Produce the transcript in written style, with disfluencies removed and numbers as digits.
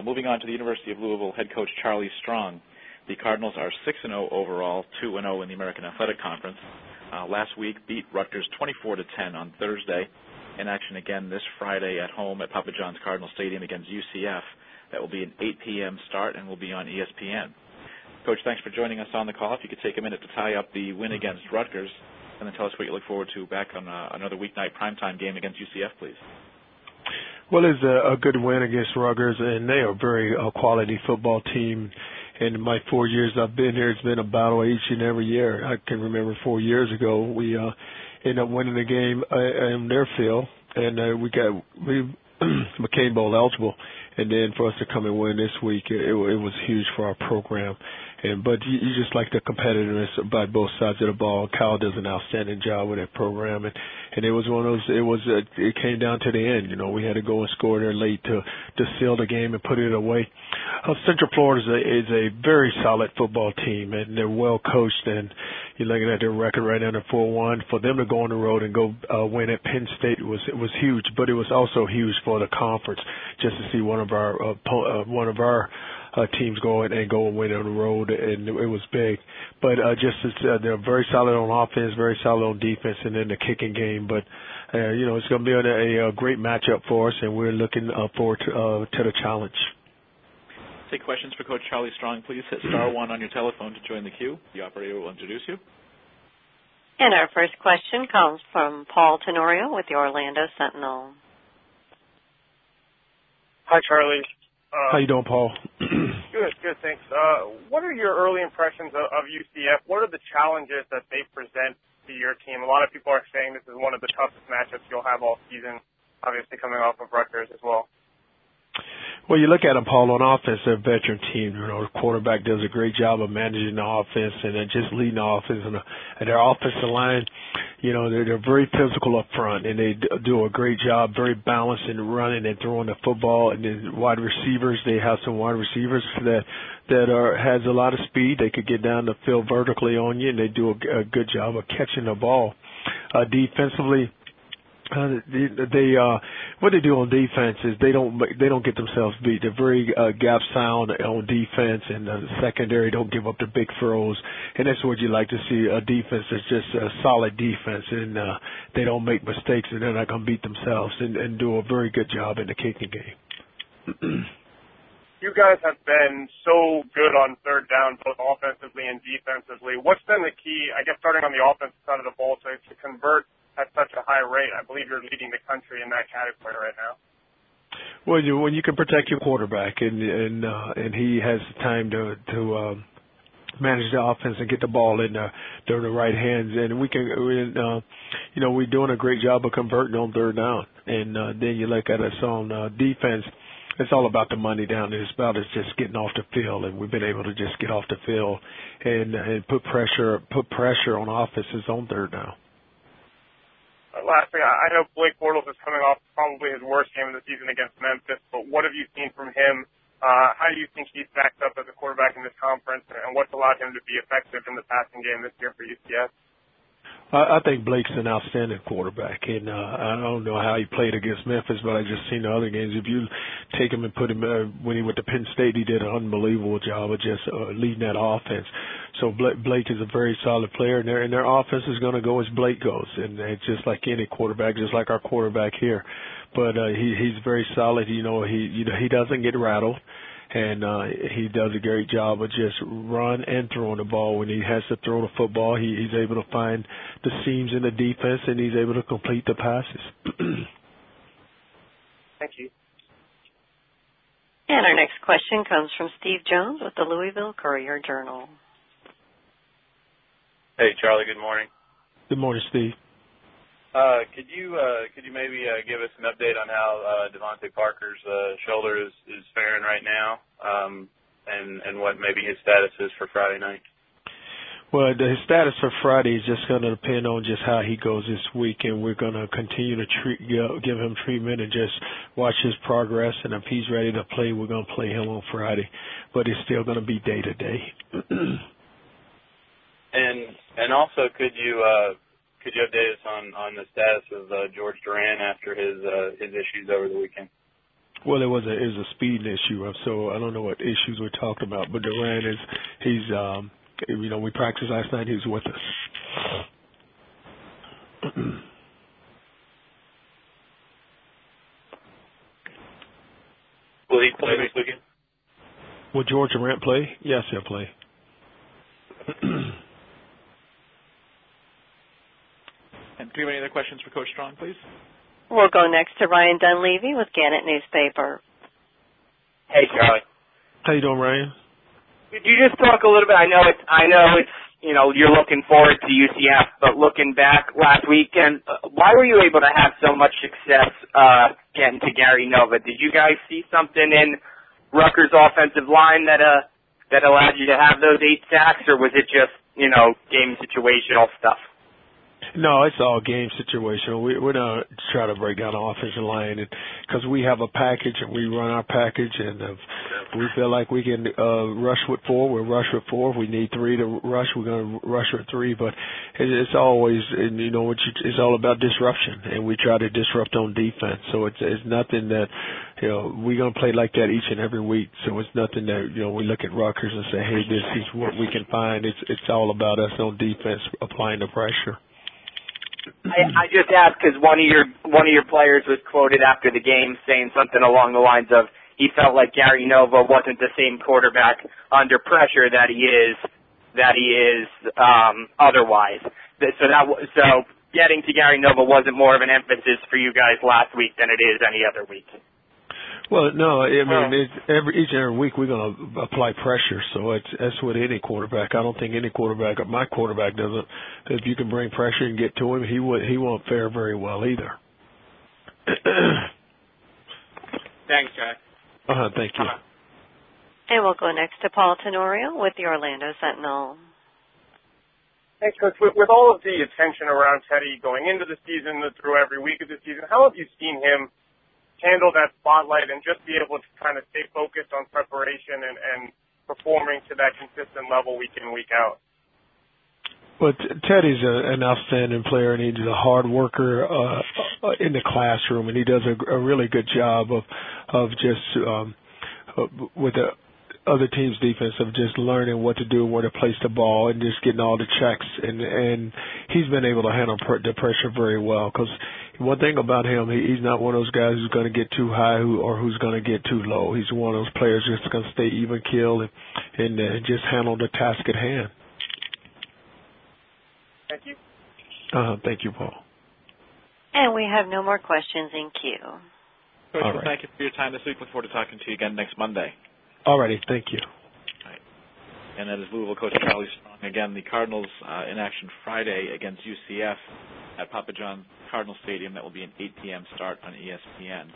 Moving on to the University of Louisville head coach Charlie Strong. The Cardinals are 6-0 overall, 2-0 in the American Athletic Conference. Last week beat Rutgers 24-10 on Thursday. In action again this Friday at home at Papa John's Cardinal Stadium against UCF. That will be an 8 p.m. start and will be on ESPN. Coach, thanks for joining us on the call. If you could take a minute to tie up the win against Rutgers and then tell us what you look forward to back on another weeknight primetime game against UCF, please. Well, it's a good win against Rutgers, and they are a very quality football team. In my 4 years I've been here, it's been a battle each and every year. I can remember 4 years ago we ended up winning the game in their field, and we became bowl eligible. And then for us to come and win this week, it was huge for our program. But you just like the competitiveness by both sides of the ball. Kyle does an outstanding job with that program, and it was one of those. It came down to the end. You know, we had to go and score there late to seal the game and put it away. Central Florida is a very solid football team, and they're well coached. And you're looking at their record right now, 4-1. For them to go on the road and go win at Penn State was huge, but it was also huge for the conference just to see one of our teams go and win on the road, and it was big. But they're very solid on offense, very solid on defense, and then the kicking game. But it's going to be a great matchup for us, and we're looking forward to the challenge. Take questions for Coach Charlie Strong. Please hit *1 on your telephone to join the queue. The operator will introduce you. And our first question comes from Paul Tenorio with the Orlando Sentinel. Hi, Charlie. How you doing, Paul? Good, thanks. What are your early impressions of UCF? What are the challenges that they present to your team? A lot of people are saying this is one of the toughest matchups you'll have all season, obviously coming off of Rutgers as well. Well, you look at them, Paul, on offense, they're a veteran team. You know, the quarterback does a great job of managing the offense and then just leading the offense. And their offensive line, you know, they're very physical up front, and they do a great job, very balanced in running and throwing the football. And then wide receivers, they have some wide receivers that has a lot of speed. They could get down the field vertically on you, and they do a good job of catching the ball. Defensively, what they do on defense is they don't get themselves beat. They're very gap sound on defense, and the secondary don't give up the big throws. And that's what you like to see, a defense that's just a solid defense, and they don't make mistakes, and they're not going to beat themselves, and do a very good job in the kicking game. You guys have been so good on third down, both offensively and defensively. What's been the key, I guess, starting on the offensive side of the ball, to convert at such a high rate? I believe you're leading the country in that category right now. Well, when you can protect your quarterback, and he has time to manage the offense and get the ball in the right hands, and we're doing a great job of converting on third down. And then you look at us on defense. It's all about the money down there. It's about us just getting off the field, and we've been able to just get off the field and put pressure on offenses on third down. Last thing, I know Blake Bortles is coming off probably his worst game of the season against Memphis, but what have you seen from him? How do you think he stacks up as a quarterback in this conference, and what's allowed him to be effective in the passing game this year for UCF? I think Blake's an outstanding quarterback, and I don't know how he played against Memphis, but I just seen the other games. If you take him and put him when he went to Penn State, he did an unbelievable job of just leading that offense. So Blake is a very solid player, and their offense is going to go as Blake goes, and it's just like any quarterback, just like our quarterback here. But he's very solid. You know, he doesn't get rattled. And he does a great job of just run and throwing the ball. When he has to throw the football, he's able to find the seams in the defense, and he's able to complete the passes. Thank you. And our next question comes from Steve Jones with the Louisville Courier-Journal. Hey, Charlie. Good morning. Good morning, Steve. Could you maybe give us an update on how Devontae Parker's shoulder is faring right now, and what maybe his status is for Friday night? Well, his status for Friday is just going to depend on just how he goes this week, and we're going to continue to give him treatment and just watch his progress. And if he's ready to play, we're going to play him on Friday. But it's still going to be day to day. And also, could you update us on the status of George Duran after his issues over the weekend? Well, it was a speed issue, so I don't know what issues we're talking about. But Durant he's we practiced last night. He's with us. Will he play this weekend? Will George Durant play? Yes, he'll play. And do you have any other questions for Coach Strong, please? We'll go next to Ryan Dunleavy with Gannett Newspaper. Hey, Charlie. How you doing, Ryan? Could you just talk a little bit? I know it's you're looking forward to UCF, but looking back last weekend, why were you able to have so much success getting to Gary Nova? Did you guys see something in Rutgers' offensive line that allowed you to have those 8 sacks, or was it just game situational stuff? No, it's all game situational. We're not trying to break down the offensive line because we have a package and we run our package, and if we feel like we can rush with 4, we'll rush with 4. If we need 3 to rush, we're going to rush with 3. But it's always, it's all about disruption, and we try to disrupt on defense. So it's nothing that we're going to play like that each and every week. So it's nothing that we look at Rutgers and say, hey, this is what we can find. It's all about us on defense applying the pressure. I just asked because one of your players was quoted after the game saying something along the lines of he felt like Gary Nova wasn't the same quarterback under pressure that he is otherwise. So getting to Gary Nova wasn't more of an emphasis for you guys last week than it is any other week. Well, no, I mean, each and every week we're going to apply pressure, so that's with any quarterback. I don't think any quarterback, my quarterback doesn't. If you can bring pressure and get to him, he won't fare very well either. Thanks, Jack. Thank you. And we'll go next to Paul Tenorio with the Orlando Sentinel. Thanks, Coach. With all of the attention around Teddy going into the season, through every week of the season, how have you seen him handle that spotlight and just be able to kind of stay focused on preparation and performing to that consistent level week in, week out? Well, Teddy's an outstanding player, and he's a hard worker in the classroom, and he does a really good job of just with the other team's defense of just learning what to do, where to place the ball, and just getting all the checks. And he's been able to handle the pressure very well because one thing about him, he's not one of those guys who's going to get too high or who's going to get too low. He's one of those players just going to stay even keel and just handle the task at hand. Thank you. Thank you, Paul. And we have no more questions in queue. Coach, All well, right. thank you for your time this week. Look forward to talking to you again next Monday. All righty. Thank you. All right. And that is Louisville coach Charlie Strong. Again, the Cardinals in action Friday against UCF at Papa John's Cardinal Stadium. That will be an 8 p.m. start on ESPN.